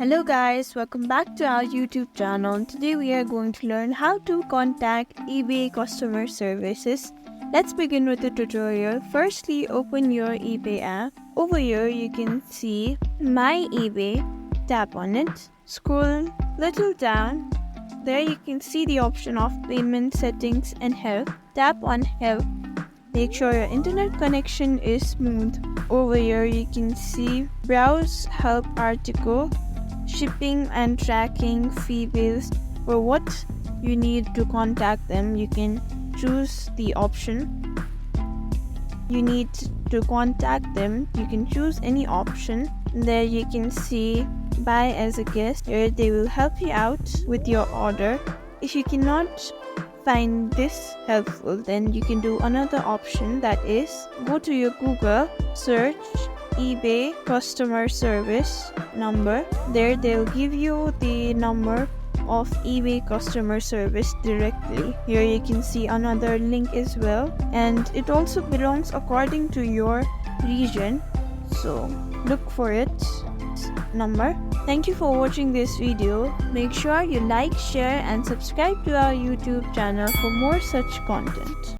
Hello guys, welcome back to our YouTube channel. Today we are going to learn how to contact eBay customer services. Let's begin with the tutorial. Firstly, open your eBay app. Over here you can see My eBay. Tap on it. Scroll little down. There you can see the option of payment settings and help. Tap on help. Make sure your internet connection is smooth. Over here you can see browse help article, shipping and tracking fee bills. For what you need to contact them, you can choose the option. You need to contact them, you can choose any option. There you can see buy as a guest. Here they will help you out with your order. If you cannot find this helpful, then you can do another option, that is go to your Google, search eBay customer service number. There they'll give you the number of eBay customer service directly. Here you can see another link as well, and it also belongs according to your region, so look for it number. Thank you for watching this video. Make sure you like, share and subscribe to our YouTube channel for more such content.